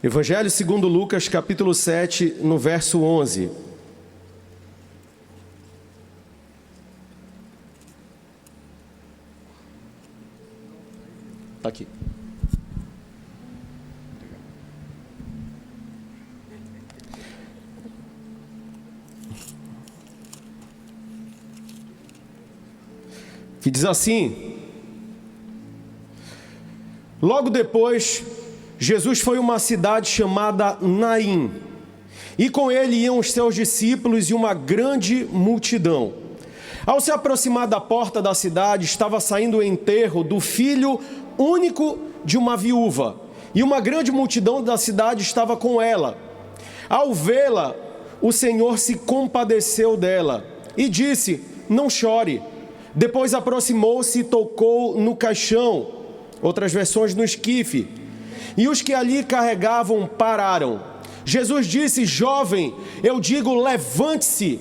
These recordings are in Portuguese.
Evangelho segundo Lucas, capítulo 7, no verso 11. Está aqui. Que diz assim: logo depois, Jesus foi a uma cidade chamada Naim, e com ele iam os seus discípulos e uma grande multidão. Ao se aproximar da porta da cidade, estava saindo o enterro do filho único de uma viúva, e uma grande multidão da cidade estava com ela. Ao vê-la, o Senhor se compadeceu dela e disse: não chore. Depois aproximou-se e tocou no caixão, outras versões no esquife, e os que ali carregavam pararam. Jesus disse: jovem, eu digo, levante-se.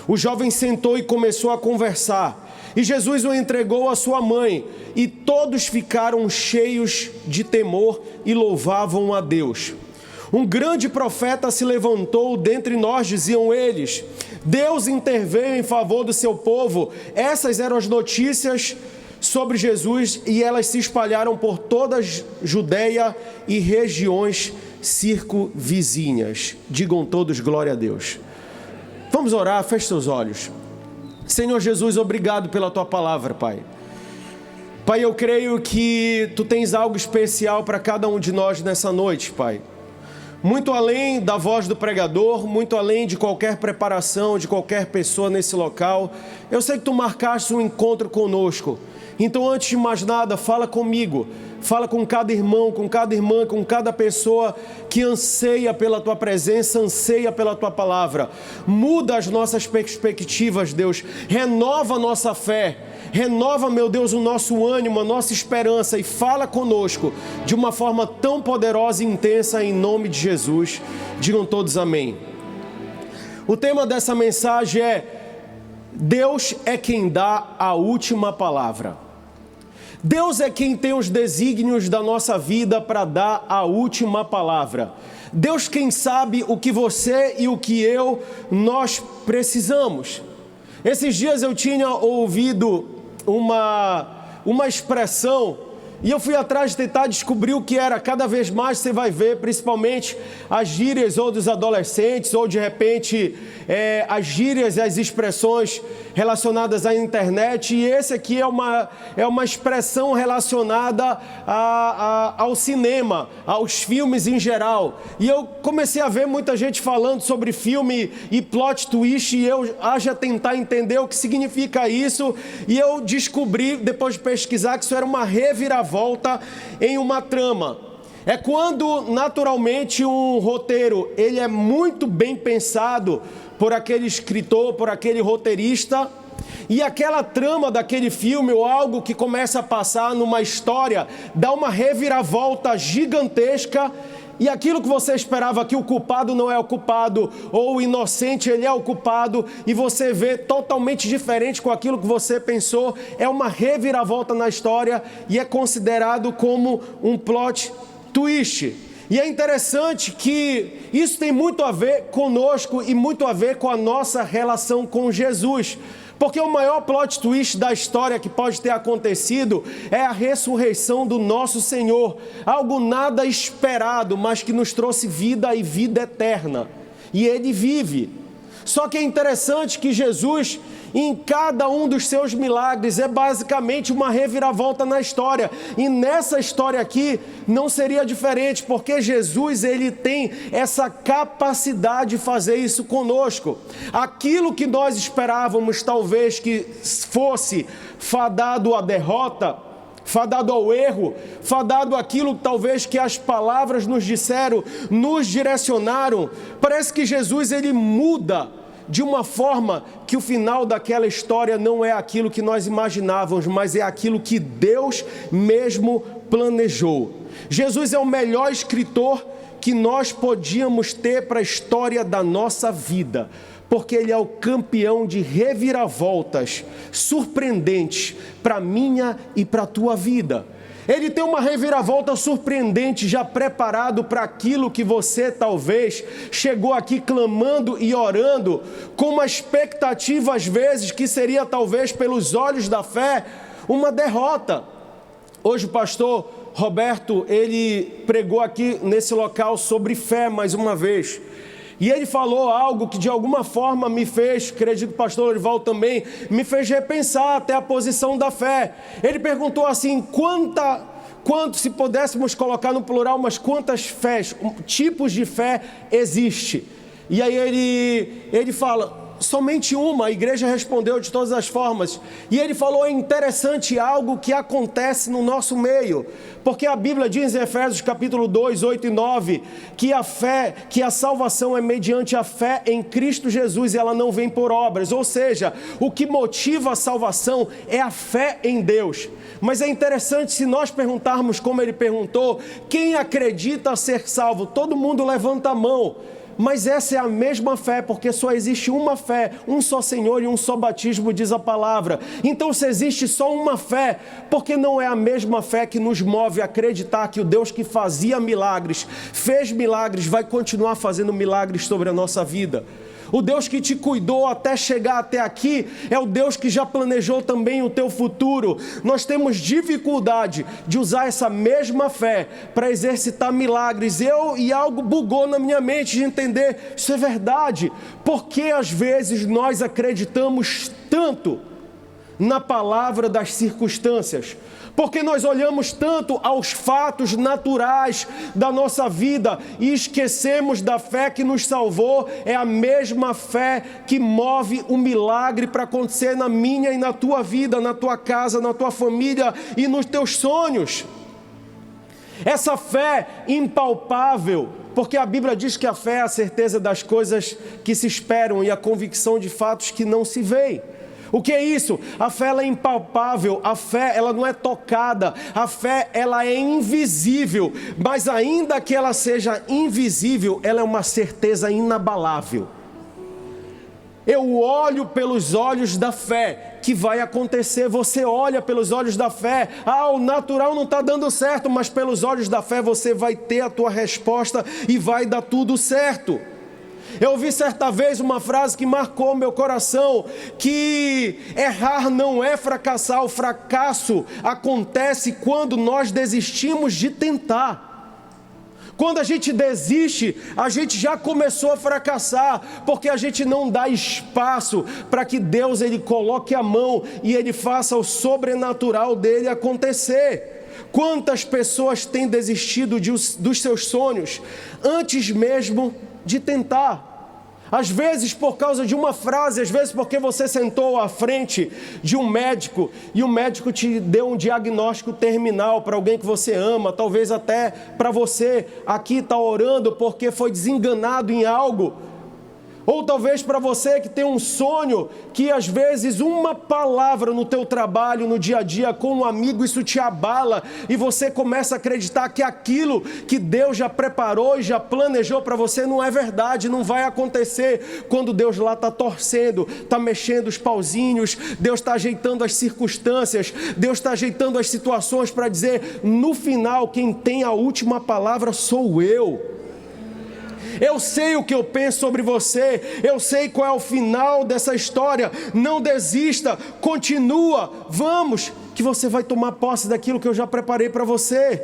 O jovem sentou e começou a conversar, e Jesus o entregou à sua mãe, e todos ficaram cheios de temor e louvavam a Deus. Um grande profeta se levantou dentre nós, diziam eles. Deus interveio em favor do seu povo. Essas eram as notícias sobre Jesus, e elas se espalharam por toda a Judeia e regiões circunvizinhas. Digam todos glória a Deus. Vamos orar, feche seus olhos. Senhor Jesus, obrigado pela tua palavra, Pai. Pai, eu creio que tu tens algo especial para cada um de nós nessa noite, Pai. Muito além da voz do pregador, muito além de qualquer preparação de qualquer pessoa nesse local, eu sei que tu marcaste um encontro conosco. Então, antes de mais nada, fala comigo, fala com cada irmão, com cada irmã, com cada pessoa que anseia pela tua presença, anseia pela tua palavra. Muda as nossas perspectivas, Deus, renova a nossa fé, renova, meu Deus, o nosso ânimo, a nossa esperança, e fala conosco de uma forma tão poderosa e intensa, em nome de Jesus. Digam todos amém. O tema dessa mensagem é: Deus é quem dá a última palavra. Deus é quem tem os desígnios da nossa vida para dar a última palavra. Deus quem sabe o que você e o que nós precisamos. Esses dias eu tinha ouvido uma expressão, e eu fui atrás de tentar descobrir o que era. Cada vez mais você vai ver, principalmente as gírias ou dos adolescentes, ou de repente as gírias e as expressões relacionadas à internet. E esse aqui é uma expressão relacionada ao cinema, aos filmes em geral. E eu comecei a ver muita gente falando sobre filme e plot twist, e eu haja tentar entender o que significa isso. E eu descobri, depois de pesquisar, que isso era uma reviravolta em uma trama. É quando naturalmente um roteiro ele é muito bem pensado por aquele escritor, por aquele roteirista, e aquela trama daquele filme ou algo que começa a passar numa história dá uma reviravolta gigantesca, e aquilo que você esperava, que o culpado não é o culpado, ou o inocente ele é o culpado, e você vê totalmente diferente com aquilo que você pensou, é uma reviravolta na história e é considerado como um plot twist. E é interessante que isso tem muito a ver conosco e muito a ver com a nossa relação com Jesus. Porque o maior plot twist da história que pode ter acontecido é a ressurreição do nosso Senhor. Algo nada esperado, mas que nos trouxe vida e vida eterna. E Ele vive. Só que é interessante que Jesus, em cada um dos seus milagres, é basicamente uma reviravolta na história. E nessa história aqui não seria diferente, porque Jesus ele tem essa capacidade de fazer isso conosco. Aquilo que nós esperávamos talvez que fosse fadado à derrota, fadado ao erro, fadado àquilo talvez que as palavras nos disseram, nos direcionaram, parece que Jesus ele muda de uma forma que o final daquela história não é aquilo que nós imaginávamos, mas é aquilo que Deus mesmo planejou. Jesus é o melhor escritor que nós podíamos ter para a história da nossa vida, porque Ele é o campeão de reviravoltas surpreendentes para a minha e para a tua vida. Ele tem uma reviravolta surpreendente, já preparado para aquilo que você talvez chegou aqui clamando e orando, com uma expectativa às vezes que seria talvez pelos olhos da fé, uma derrota. Hoje o pastor Roberto, ele pregou aqui nesse local sobre fé mais uma vez. E ele falou algo que de alguma forma me fez, acredito que o pastor Lorival também, me fez repensar até a posição da fé. Ele perguntou assim, se pudéssemos colocar no plural, mas quantas fés, tipos de fé existe? E aí ele fala, somente uma. A igreja respondeu de todas as formas. E ele falou, é interessante algo que acontece no nosso meio, porque a Bíblia diz em Efésios capítulo 2, 8 e 9, que a salvação é mediante a fé em Cristo Jesus, e ela não vem por obras, ou seja, o que motiva a salvação é a fé em Deus. Mas é interessante, se nós perguntarmos como ele perguntou, quem acredita ser salvo? Todo mundo levanta a mão. Mas essa é a mesma fé, porque só existe uma fé, um só Senhor e um só batismo, diz a palavra. Então, se existe só uma fé, porque não é a mesma fé que nos move a acreditar que o Deus que fazia milagres, fez milagres, vai continuar fazendo milagres sobre a nossa vida? O Deus que te cuidou até chegar até aqui é o Deus que já planejou também o teu futuro. Nós temos dificuldade de usar essa mesma fé para exercitar milagres. E algo bugou na minha mente de entender, isso é verdade. Porque às vezes nós acreditamos tanto na palavra das circunstâncias? Porque nós olhamos tanto aos fatos naturais da nossa vida e esquecemos da fé que nos salvou. É a mesma fé que move o milagre para acontecer na minha e na tua vida, na tua casa, na tua família e nos teus sonhos. Essa fé impalpável, porque a Bíblia diz que a fé é a certeza das coisas que se esperam e a convicção de fatos que não se veem. O que é isso? A fé ela é impalpável, a fé ela não é tocada, a fé ela é invisível, mas ainda que ela seja invisível, ela é uma certeza inabalável. Eu olho pelos olhos da fé, que vai acontecer. Você olha pelos olhos da fé, o natural não está dando certo, mas pelos olhos da fé você vai ter a tua resposta e vai dar tudo certo. Eu ouvi certa vez uma frase que marcou meu coração, que errar não é fracassar, o fracasso acontece quando nós desistimos de tentar. Quando a gente desiste, a gente já começou a fracassar, porque a gente não dá espaço para que Deus ele coloque a mão e ele faça o sobrenatural dele acontecer. Quantas pessoas têm desistido dos seus sonhos antes mesmo de tentar? Às vezes por causa de uma frase, às vezes porque você sentou à frente de um médico e o médico te deu um diagnóstico terminal para alguém que você ama, talvez até para você aqui está orando porque foi desenganado em algo. Ou talvez para você que tem um sonho, que às vezes uma palavra no teu trabalho, no dia a dia, com um amigo, isso te abala e você começa a acreditar que aquilo que Deus já preparou e já planejou para você não é verdade, não vai acontecer. Quando Deus lá está torcendo, está mexendo os pauzinhos, Deus está ajeitando as circunstâncias, Deus está ajeitando as situações para dizer, no final, quem tem a última palavra sou eu. Eu sei o que eu penso sobre você, eu sei qual é o final dessa história. Não desista, continua, vamos, que você vai tomar posse daquilo que eu já preparei para você.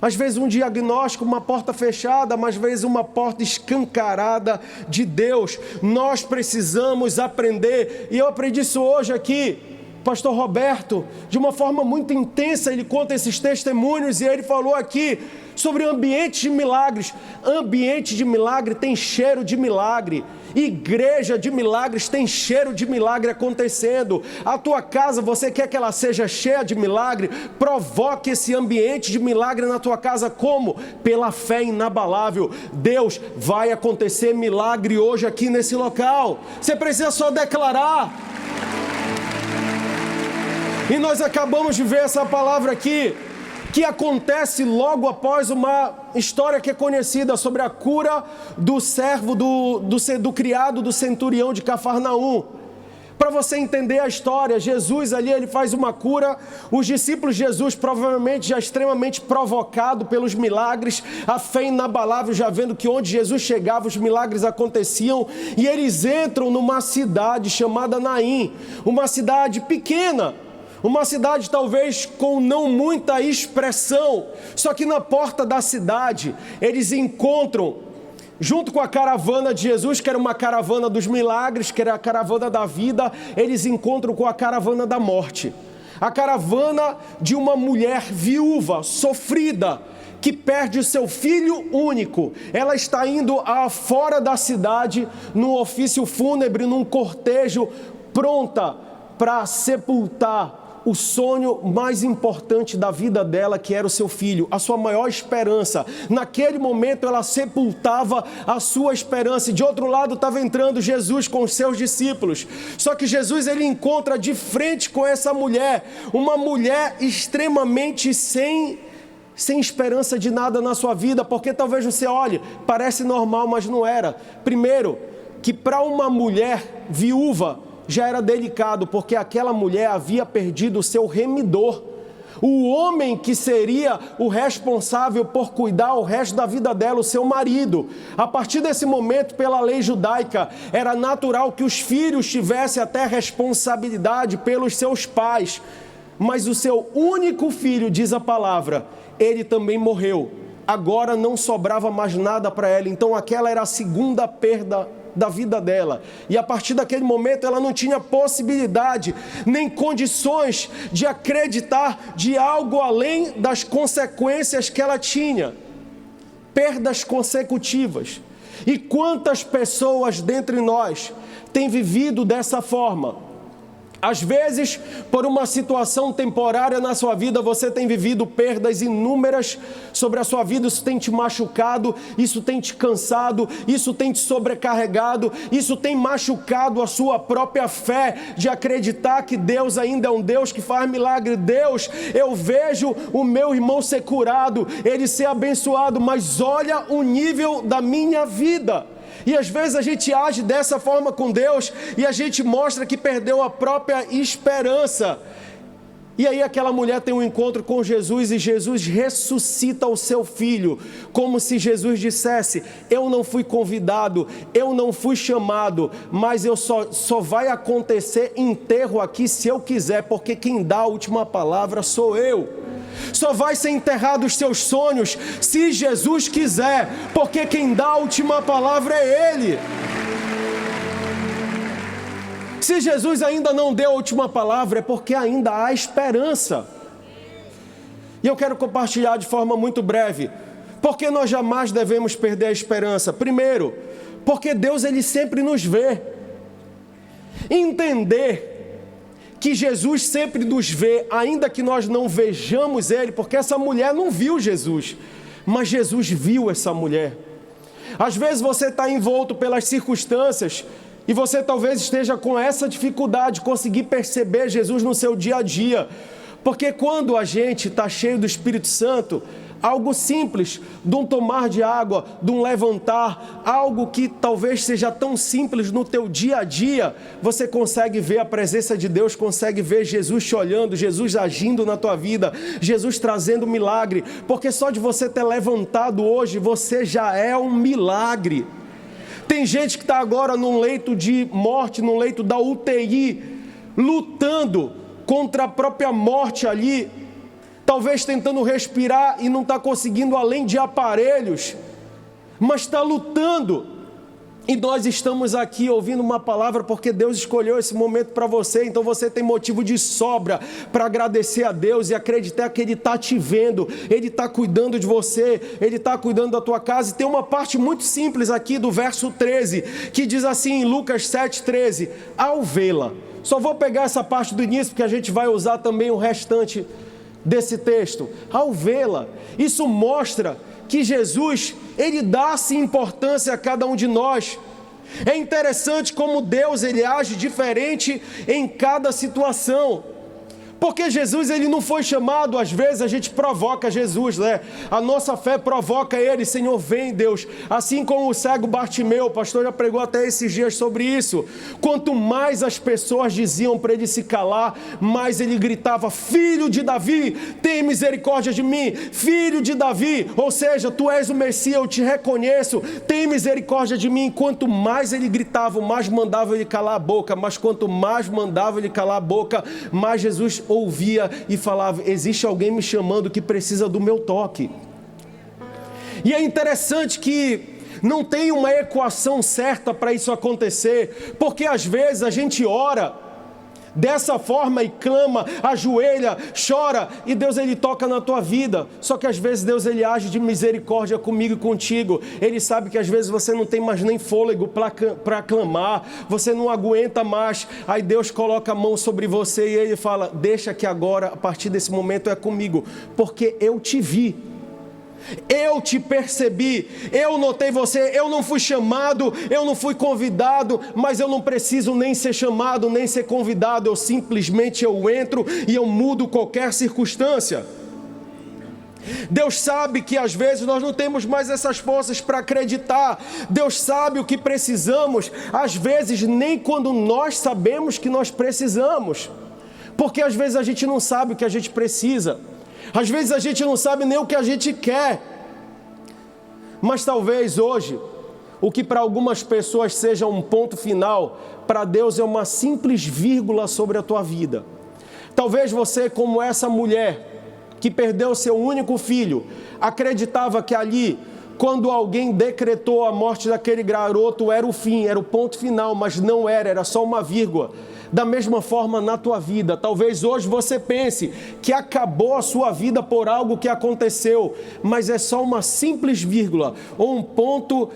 Às vezes um diagnóstico, uma porta fechada, mas às vezes uma porta escancarada de Deus. Nós precisamos aprender, e eu aprendi isso hoje aqui. Pastor Roberto, de uma forma muito intensa, ele conta esses testemunhos e ele falou aqui sobre ambiente de milagres. Ambiente de milagre tem cheiro de milagre. Igreja de milagres tem cheiro de milagre acontecendo. A tua casa, você quer que ela seja cheia de milagre? Provoque esse ambiente de milagre na tua casa. Como? Pela fé inabalável. Deus vai acontecer milagre hoje aqui nesse local. Você precisa só declarar. E nós acabamos de ver essa palavra aqui, que acontece logo após uma história que é conhecida sobre a cura do servo, do criado do centurião de Cafarnaum. Para você entender a história, Jesus ali, ele faz uma cura, os discípulos de Jesus, provavelmente já extremamente provocado pelos milagres, a fé inabalável, já vendo que onde Jesus chegava, os milagres aconteciam, e eles entram numa cidade chamada Naim, uma cidade pequena, uma cidade talvez com não muita expressão, só que na porta da cidade, eles encontram, junto com a caravana de Jesus, que era uma caravana dos milagres, que era a caravana da vida, eles encontram com a caravana da morte. A caravana de uma mulher viúva, sofrida, que perde o seu filho único. Ela está indo fora da cidade, num ofício fúnebre, num cortejo, pronta para sepultar o sonho mais importante da vida dela, que era o seu filho, a sua maior esperança. Naquele momento ela sepultava a sua esperança, e de outro lado estava entrando Jesus com os seus discípulos. Só que Jesus, ele encontra de frente com essa mulher, uma mulher extremamente sem esperança de nada na sua vida, porque talvez você olhe, parece normal, mas não era. Primeiro, que para uma mulher viúva, já era delicado, porque aquela mulher havia perdido o seu remidor, o homem que seria o responsável por cuidar o resto da vida dela, o seu marido. A partir desse momento, pela lei judaica, era natural que os filhos tivessem até responsabilidade pelos seus pais, mas o seu único filho, diz a palavra, ele também morreu. Agora não sobrava mais nada para ela, então aquela era a segunda perda da vida dela, e a partir daquele momento ela não tinha possibilidade, nem condições de acreditar de algo além das consequências que ela tinha, perdas consecutivas. E quantas pessoas dentre nós têm vivido dessa forma? Às vezes, por uma situação temporária na sua vida, você tem vivido perdas inúmeras sobre a sua vida, isso tem te machucado, isso tem te cansado, isso tem te sobrecarregado, isso tem machucado a sua própria fé de acreditar que Deus ainda é um Deus que faz milagre. Deus, eu vejo o meu irmão ser curado, ele ser abençoado, mas olha o nível da minha vida. E às vezes a gente age dessa forma com Deus e a gente mostra que perdeu a própria esperança. E aí aquela mulher tem um encontro com Jesus e Jesus ressuscita o seu filho, como se Jesus dissesse: eu não fui convidado, eu não fui chamado, mas só vai acontecer enterro aqui se eu quiser, porque quem dá a última palavra sou eu. Só vai ser enterrado os seus sonhos se Jesus quiser, porque quem dá a última palavra é Ele. Se Jesus ainda não deu a última palavra, é porque ainda há esperança. E eu quero compartilhar de forma muito breve, porque nós jamais devemos perder a esperança. Primeiro, porque Deus, ele sempre nos vê. Entender que Jesus sempre nos vê, ainda que nós não vejamos Ele, porque essa mulher não viu Jesus, mas Jesus viu essa mulher. Às vezes você está envolto pelas circunstâncias, e você talvez esteja com essa dificuldade de conseguir perceber Jesus no seu dia a dia, porque quando a gente está cheio do Espírito Santo, algo simples, de um tomar de água, de um levantar, algo que talvez seja tão simples no teu dia a dia, você consegue ver a presença de Deus, consegue ver Jesus te olhando, Jesus agindo na tua vida, Jesus trazendo milagre, porque só de você ter levantado hoje, você já é um milagre. Tem gente que está agora num leito de morte, num leito da UTI, lutando contra a própria morte ali, talvez tentando respirar e não está conseguindo além de aparelhos, mas está lutando. E nós estamos aqui ouvindo uma palavra porque Deus escolheu esse momento para você, então você tem motivo de sobra para agradecer a Deus e acreditar que Ele está te vendo, Ele está cuidando de você, Ele está cuidando da tua casa. E tem uma parte muito simples aqui do verso 13, que diz assim em Lucas 7,13, ao vê-la. Só vou pegar essa parte do início porque a gente vai usar também o restante desse texto. Ao vê-la, isso mostra que Jesus, Ele dá-se importância a cada um de nós. É interessante como Deus, Ele age diferente em cada situação. Porque Jesus, ele não foi chamado, às vezes a gente provoca Jesus, né? A nossa fé provoca ele, Senhor, vem Deus. Assim como o cego Bartimeu, o pastor já pregou até esses dias sobre isso. Quanto mais as pessoas diziam para ele se calar, mais ele gritava, filho de Davi, tem misericórdia de mim, filho de Davi, ou seja, tu és o Messias, eu te reconheço, tem misericórdia de mim. Quanto mais ele gritava, mais mandava ele calar a boca, mas quanto mais mandava ele calar a boca, mais Jesus ouvia e falava, existe alguém me chamando que precisa do meu toque. E é interessante que não tem uma equação certa para isso acontecer, porque às vezes a gente ora dessa forma e clama, ajoelha, chora, e Deus ele toca na tua vida. Só que às vezes Deus ele age de misericórdia comigo e contigo. Ele sabe que às vezes você não tem mais nem fôlego para clamar, você não aguenta mais. Aí Deus coloca a mão sobre você e ele fala, deixa que agora, a partir desse momento é comigo, porque eu te vi. Eu te percebi, eu notei você, eu não fui chamado, eu não fui convidado, mas eu não preciso nem ser chamado, nem ser convidado, eu simplesmente entro e eu mudo qualquer circunstância. Deus sabe que às vezes nós não temos mais essas forças para acreditar. Deus sabe o que precisamos, às vezes nem quando nós sabemos que nós precisamos, porque às vezes a gente não sabe o que a gente precisa. Às vezes a gente não sabe nem o que a gente quer. Mas talvez hoje, o que para algumas pessoas seja um ponto final, para Deus é uma simples vírgula sobre a tua vida. Talvez você, como essa mulher que perdeu seu único filho, acreditava que ali, quando alguém decretou a morte daquele garoto, era o fim, era o ponto final, mas não era, era só uma vírgula. Da mesma forma na tua vida, talvez hoje você pense que acabou a sua vida por algo que aconteceu, mas é só uma simples vírgula, ou um ponto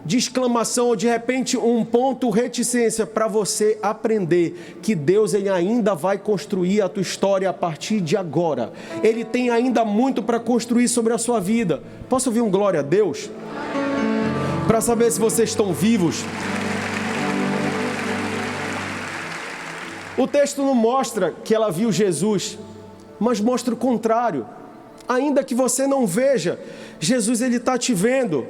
de exclamação, ou de repente um ponto reticência para você aprender que Deus ele ainda vai construir a tua história a partir de agora. Ele tem ainda muito para construir sobre a sua vida. Posso ouvir um glória a Deus? Para saber se vocês estão vivos. O texto não mostra que ela viu Jesus, mas mostra o contrário. Ainda que você não veja, Jesus ele está te vendo.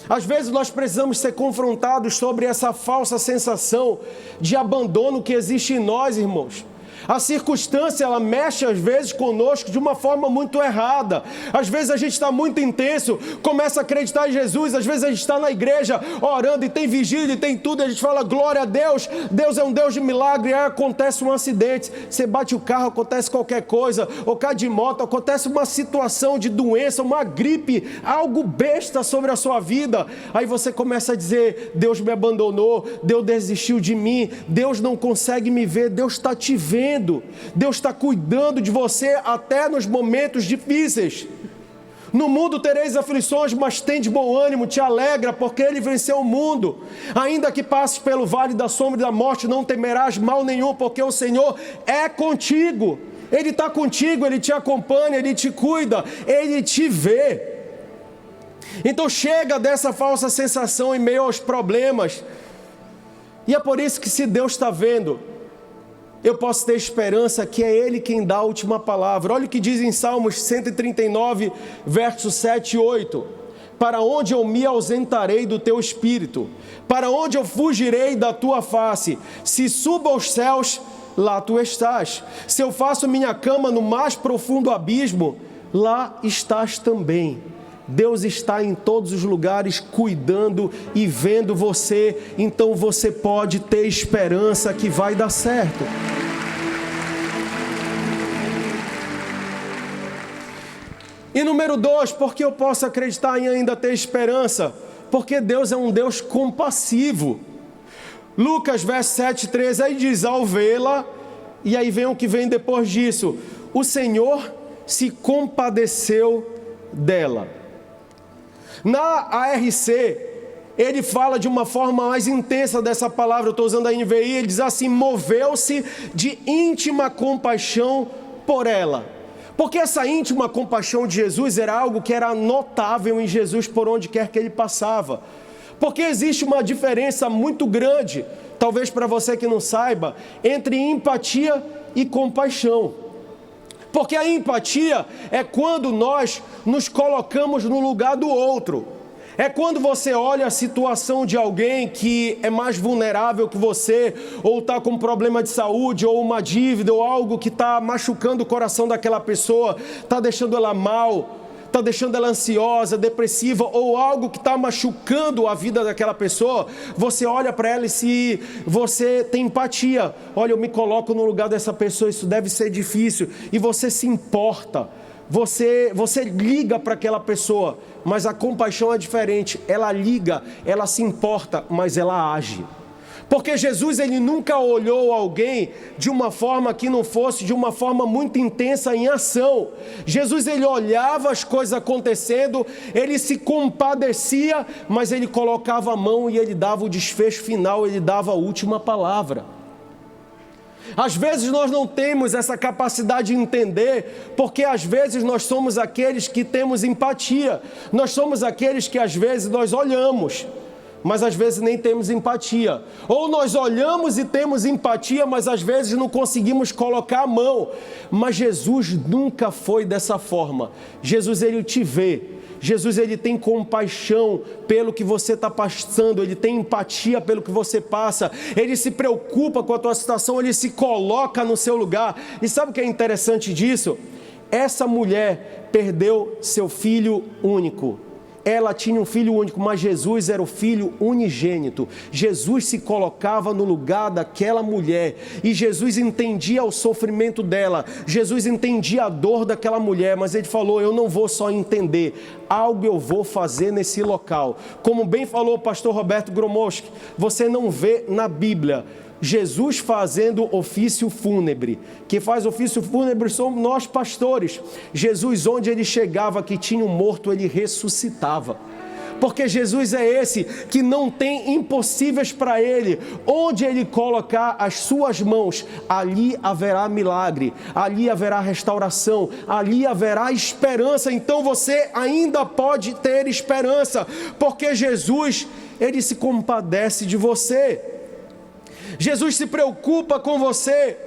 Às vezes nós precisamos ser confrontados sobre essa falsa sensação de abandono que existe em nós, irmãos. A circunstância, ela mexe às vezes conosco de uma forma muito errada. Às vezes a gente está muito intenso, começa a acreditar em Jesus. Às vezes a gente está na igreja orando e tem vigília e tem tudo. A gente fala glória a Deus, Deus é um Deus de milagre. Aí acontece um acidente, você bate o carro, acontece qualquer coisa, ou cai de moto, acontece uma situação de doença, uma gripe, algo besta sobre a sua vida. Aí você começa a dizer, Deus me abandonou, Deus desistiu de mim, Deus não consegue me ver. Deus está te vendo. Deus está cuidando de você até nos momentos difíceis. No mundo tereis aflições, mas tem de bom ânimo, te alegra, porque Ele venceu o mundo. Ainda que passes pelo vale da sombra e da morte, não temerás mal nenhum, porque o Senhor é contigo. Ele está contigo, Ele te acompanha, Ele te cuida, Ele te vê. Então chega dessa falsa sensação em meio aos problemas. E é por isso que, se Deus está vendo, eu posso ter esperança que é Ele quem dá a última palavra. Olha o que diz em Salmos 139, versos 7 e 8. Para onde eu me ausentarei do teu espírito? Para onde eu fugirei da tua face? Se subo aos céus, lá tu estás. Se eu faço minha cama no mais profundo abismo, lá estás também. Deus está em todos os lugares cuidando e vendo você, então você pode ter esperança que vai dar certo. E número 2, porque eu posso acreditar em ainda ter esperança? Porque Deus é um Deus compassivo. Lucas, verso 7, 13, aí diz, ao vê-la, e aí vem o que vem depois disso, o Senhor se compadeceu dela. Na ARC, ele fala de uma forma mais intensa dessa palavra, eu estou usando a NVI, ele diz assim, moveu-se de íntima compaixão por ela. Porque essa íntima compaixão de Jesus era algo que era notável em Jesus por onde quer que ele passava. Porque existe uma diferença muito grande, talvez para você que não saiba, entre empatia e compaixão. Porque a empatia é quando nós nos colocamos no lugar do outro. É quando você olha a situação de alguém que é mais vulnerável que você, ou está com um problema de saúde, ou uma dívida, ou algo que está machucando o coração daquela pessoa, está deixando ela mal, está deixando ela ansiosa, depressiva, ou algo que está machucando a vida daquela pessoa. Você olha para ela e se você tem empatia, olha, eu me coloco no lugar dessa pessoa, isso deve ser difícil, e você se importa. Você liga para aquela pessoa, mas a compaixão é diferente. Ela liga, ela se importa, mas ela age. Porque Jesus, ele nunca olhou alguém de uma forma que não fosse de uma forma muito intensa em ação. Jesus, ele olhava as coisas acontecendo, ele se compadecia, mas ele colocava a mão e ele dava o desfecho final, ele dava a última palavra. Às vezes nós não temos essa capacidade de entender, porque às vezes nós somos aqueles que temos empatia, nós somos aqueles que às vezes nós olhamos, mas às vezes nem temos empatia, ou nós olhamos e temos empatia, mas às vezes não conseguimos colocar a mão. Mas Jesus nunca foi dessa forma. Jesus, ele te vê. Jesus, ele tem compaixão pelo que você está passando, ele tem empatia pelo que você passa, ele se preocupa com a tua situação, ele se coloca no seu lugar. E sabe o que é interessante disso? Essa mulher perdeu seu filho único. Ela tinha um filho único, mas Jesus era o filho unigênito. Jesus se colocava no lugar daquela mulher e Jesus entendia o sofrimento dela, Jesus entendia a dor daquela mulher, mas ele falou, eu não vou só entender, algo eu vou fazer nesse local. Como bem falou o pastor Roberto Gromowski, você não vê na Bíblia Jesus fazendo ofício fúnebre. Quem faz ofício fúnebre somos nós pastores. Jesus, onde ele chegava que tinha um morto, ele ressuscitava. Porque Jesus é esse que não tem impossíveis para ele. Onde ele colocar as suas mãos, ali haverá milagre, ali haverá restauração, ali haverá esperança. Então você ainda pode ter esperança, porque Jesus, ele se compadece de você. Jesus se preocupa com você.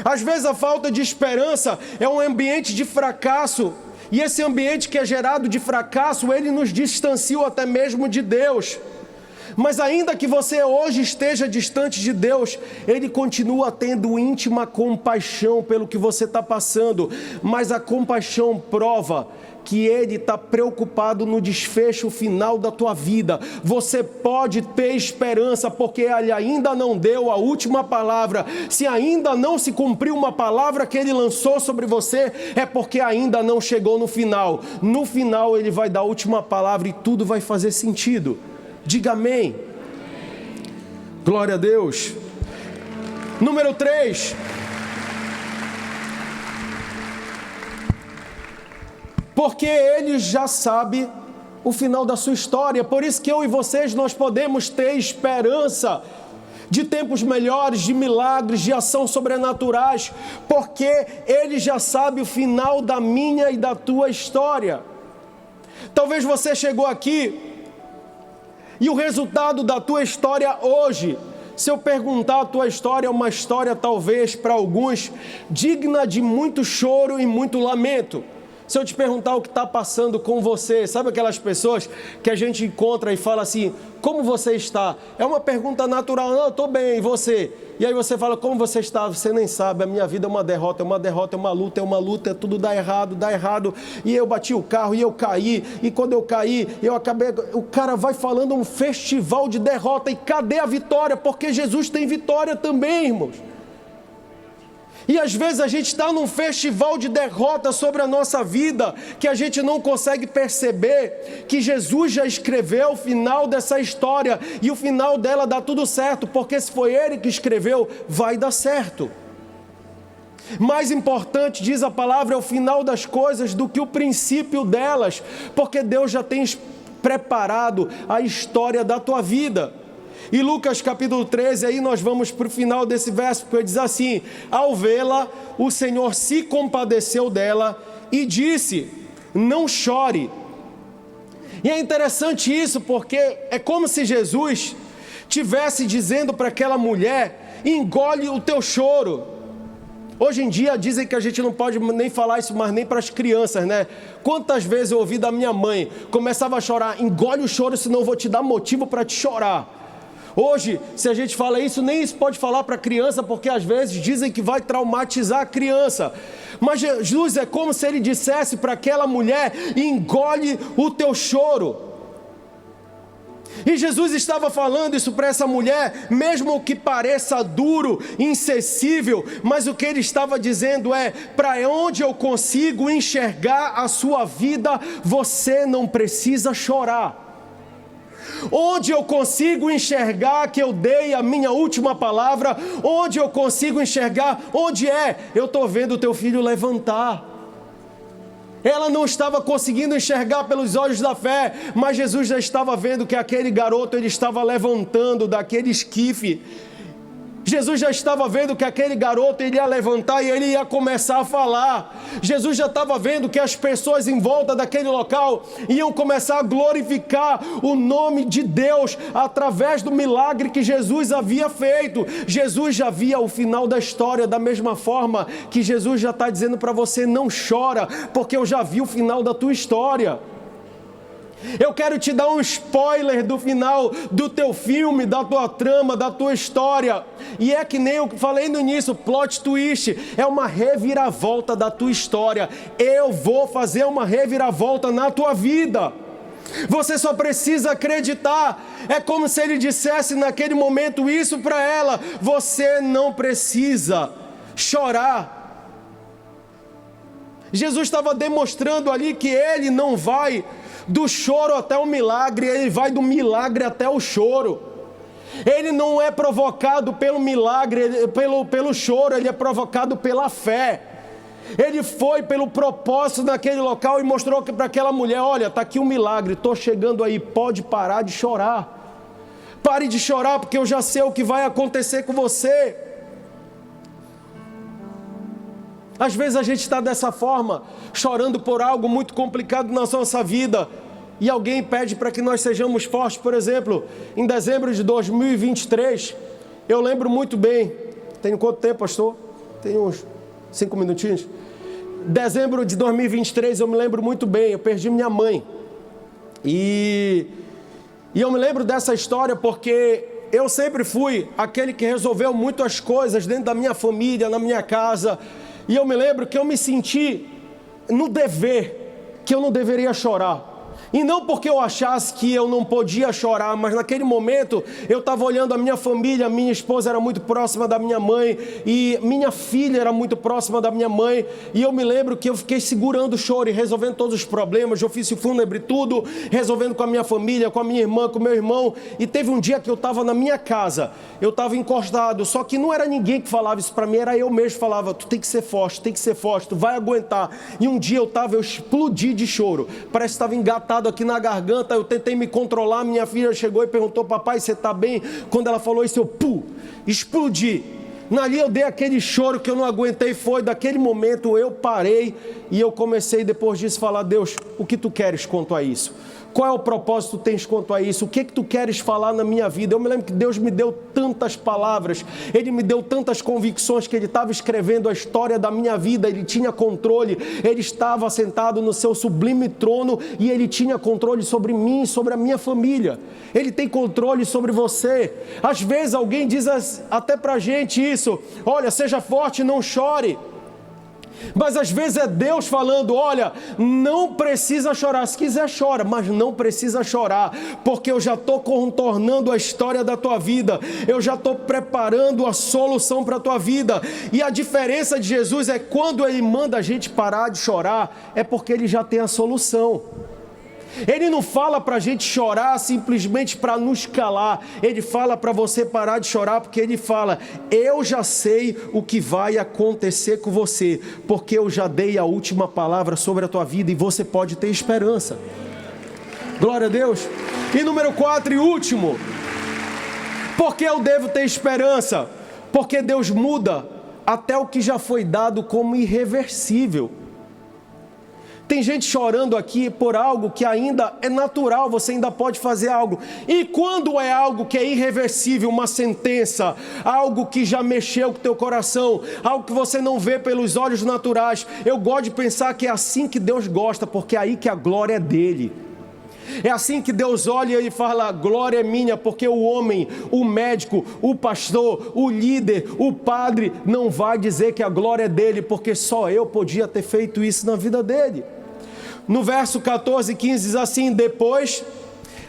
Às vezes a falta de esperança é um ambiente de fracasso, e esse ambiente que é gerado de fracasso, ele nos distancia até mesmo de Deus. Mas ainda que você hoje esteja distante de Deus, ele continua tendo íntima compaixão pelo que você está passando, mas a compaixão prova que ele está preocupado no desfecho final da tua vida. Você pode ter esperança, porque ele ainda não deu a última palavra. Se ainda não se cumpriu uma palavra que ele lançou sobre você, é porque ainda não chegou no final. No final ele vai dar a última palavra e tudo vai fazer sentido. Diga amém. Glória a Deus. Número 3. Porque ele já sabe o final da sua história. Por isso que eu e vocês, nós podemos ter esperança de tempos melhores, de milagres, de ação sobrenaturais, porque ele já sabe o final da minha e da tua história. Talvez você chegou aqui e o resultado da tua história hoje, se eu perguntar a tua história, é uma história talvez para alguns digna de muito choro e muito lamento. Se eu te perguntar o que está passando com você, sabe aquelas pessoas que a gente encontra e fala assim, como você está? É uma pergunta natural, não, eu estou bem, e você? E aí você fala, como você está? Você nem sabe, a minha vida é uma derrota, é uma luta, tudo dá errado, e eu bati o carro, e eu caí, e quando eu caí, eu acabei... O cara vai falando um festival de derrota, e cadê a vitória? Porque Jesus tem vitória também, irmãos. E às vezes a gente está num festival de derrota sobre a nossa vida, que a gente não consegue perceber que Jesus já escreveu o final dessa história, e o final dela dá tudo certo, porque se foi Ele que escreveu, vai dar certo. Mais importante, diz a palavra, é o final das coisas do que o princípio delas, porque Deus já tem preparado a história da tua vida. E Lucas capítulo 13, aí nós vamos para o final desse verso, porque diz assim, ao vê-la, o Senhor se compadeceu dela e disse, não chore. E é interessante isso, porque é como se Jesus tivesse dizendo para aquela mulher: engole o teu choro. Hoje em dia dizem que a gente não pode nem falar isso mais nem para as crianças, né? Quantas vezes eu ouvi da minha mãe, começava a chorar: engole o choro, senão eu vou te dar motivo para te chorar. Hoje, se a gente fala isso, nem isso pode falar para a criança, porque às vezes dizem que vai traumatizar a criança. Mas Jesus é como se ele dissesse para aquela mulher: engole o teu choro. E Jesus estava falando isso para essa mulher, mesmo que pareça duro, insensível, mas o que ele estava dizendo é: para onde eu consigo enxergar a sua vida, você não precisa chorar. Onde eu consigo enxergar que eu dei a minha última palavra, onde eu consigo enxergar, onde eu estou vendo o teu filho levantar. Ela não estava conseguindo enxergar pelos olhos da fé, mas Jesus já estava vendo que aquele garoto, ele estava levantando daquele esquife. Jesus já estava vendo que aquele garoto iria levantar e ele ia começar a falar. Jesus já estava vendo que as pessoas em volta daquele local iam começar a glorificar o nome de Deus através do milagre que Jesus havia feito. Jesus já via o final da história, da mesma forma que Jesus já está dizendo para você: não chora, porque eu já vi o final da tua história. Eu quero te dar um spoiler do final do teu filme, da tua trama, da tua história. E é que nem eu falei no início, plot twist, é uma reviravolta da tua história. Eu vou fazer uma reviravolta na tua vida. Você só precisa acreditar. É como se ele dissesse naquele momento isso para ela: você não precisa chorar. Jesus estava demonstrando ali que ele não vai do choro até o milagre, ele vai do milagre até o choro. Ele não é provocado pelo milagre, pelo choro, ele é provocado pela fé. Ele foi pelo propósito naquele local e mostrou para aquela mulher: olha, está aqui um milagre, estou chegando aí, pode parar de chorar. Pare de chorar, porque eu já sei o que vai acontecer com você. Às vezes a gente está dessa forma, chorando por algo muito complicado na nossa vida, e alguém pede para que nós sejamos fortes. Por exemplo, em dezembro de 2023, eu lembro muito bem, tem quanto tempo, pastor? Tem uns 5 minutinhos. Dezembro de 2023, eu me lembro muito bem, eu perdi minha mãe. E eu me lembro dessa história porque eu sempre fui aquele que resolveu muito as coisas dentro da minha família, na minha casa. E eu me lembro que eu me senti no dever, que eu não deveria chorar. E não porque eu achasse que eu não podia chorar, mas naquele momento eu estava olhando a minha família. Minha esposa era muito próxima da minha mãe e minha filha era muito próxima da minha mãe. E eu me lembro que eu fiquei segurando o choro e resolvendo todos os problemas de ofício fúnebre, tudo, resolvendo com a minha família, com a minha irmã, com o meu irmão. E teve um dia que eu estava na minha casa, eu estava encostado, só que não era ninguém que falava isso para mim, era eu mesmo que falava: tu tem que ser forte, tu vai aguentar. E um dia eu explodi de choro, parece que estava engatado aqui na garganta. Eu tentei me controlar, minha filha chegou e perguntou: papai, você está bem? Quando ela falou isso, eu explodi. Ali eu dei aquele choro que eu não aguentei. Foi daquele momento eu parei e eu comecei depois disso a falar: Deus, o que tu queres quanto a isso? Qual é o propósito que tu tens quanto a isso? O que tu queres falar na minha vida? Eu me lembro que Deus me deu tantas palavras, Ele me deu tantas convicções, que Ele estava escrevendo a história da minha vida. Ele tinha controle, Ele estava sentado no seu sublime trono e Ele tinha controle sobre mim, sobre a minha família. Ele tem controle sobre você. Às vezes alguém diz até pra gente isso: olha, seja forte, não chore. Mas às vezes é Deus falando: olha, não precisa chorar. Se quiser chora, mas não precisa chorar, porque eu já estou contornando a história da tua vida, eu já estou preparando a solução para a tua vida. E a diferença de Jesus é quando Ele manda a gente parar de chorar, é porque Ele já tem a solução. Ele não fala para a gente chorar simplesmente para nos calar. Ele fala para você parar de chorar, porque Ele fala: eu já sei o que vai acontecer com você, porque eu já dei a última palavra sobre a tua vida e você pode ter esperança. Glória a Deus. E número 4 e último, por que eu devo ter esperança? Porque Deus muda até o que já foi dado como irreversível. Tem gente chorando aqui por algo que ainda é natural, você ainda pode fazer algo. E quando é algo que é irreversível, uma sentença, algo que já mexeu com o teu coração, algo que você não vê pelos olhos naturais, eu gosto de pensar que é assim que Deus gosta, porque é aí que a glória é dele. É assim que Deus olha e fala, glória é minha, porque o homem, o médico, o pastor, o líder, o padre, não vai dizer que a glória é dele, porque só eu podia ter feito isso na vida dele. No verso 14 e 15 diz assim, depois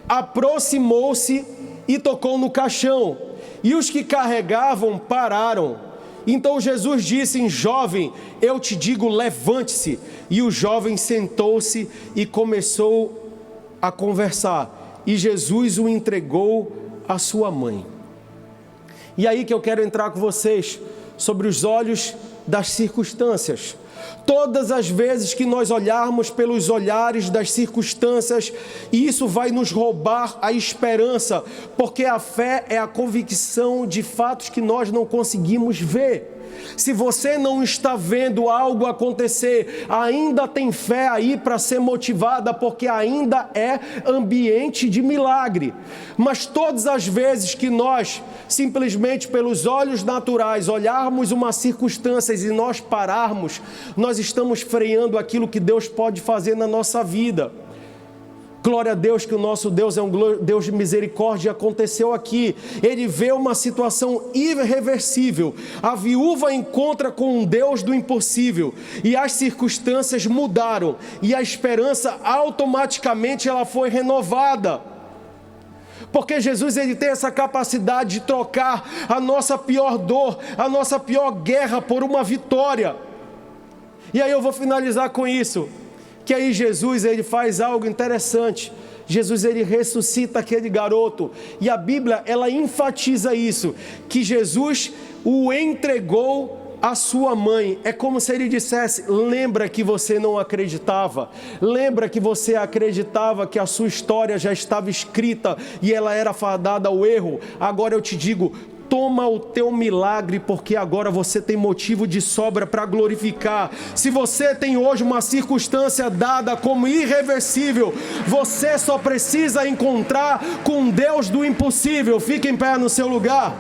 aproximou-se e tocou no caixão, e os que carregavam pararam. Então Jesus disse, jovem, eu te digo, levante-se. E o jovem sentou-se e começou a conversar, e Jesus o entregou à sua mãe. E aí que eu quero entrar com vocês, sobre os olhos das circunstâncias. Todas as vezes que nós olharmos pelos olhares das circunstâncias, isso vai nos roubar a esperança, porque a fé é a convicção de fatos que nós não conseguimos ver. Se você não está vendo algo acontecer, ainda tem fé aí para ser motivada, porque ainda é ambiente de milagre. Mas todas as vezes que nós, simplesmente pelos olhos naturais, olharmos uma circunstância e nós pararmos, nós estamos freando aquilo que Deus pode fazer na nossa vida. Glória a Deus que o nosso Deus é um Deus de misericórdia. Aconteceu aqui, ele vê uma situação irreversível, a viúva encontra com um Deus do impossível, e as circunstâncias mudaram, e a esperança automaticamente ela foi renovada. Porque Jesus ele tem essa capacidade de trocar a nossa pior dor, a nossa pior guerra por uma vitória. E aí eu vou finalizar com isso. Que aí Jesus ele faz algo interessante. Jesus ele ressuscita aquele garoto, e a Bíblia ela enfatiza isso, que Jesus o entregou à sua mãe. É como se ele dissesse, lembra que você não acreditava, lembra que você acreditava que a sua história já estava escrita e ela era fadada ao erro, agora eu te digo, toma o teu milagre, porque agora você tem motivo de sobra para glorificar. Se você tem hoje uma circunstância dada como irreversível, você só precisa encontrar com Deus do impossível. Fique em pé no seu lugar.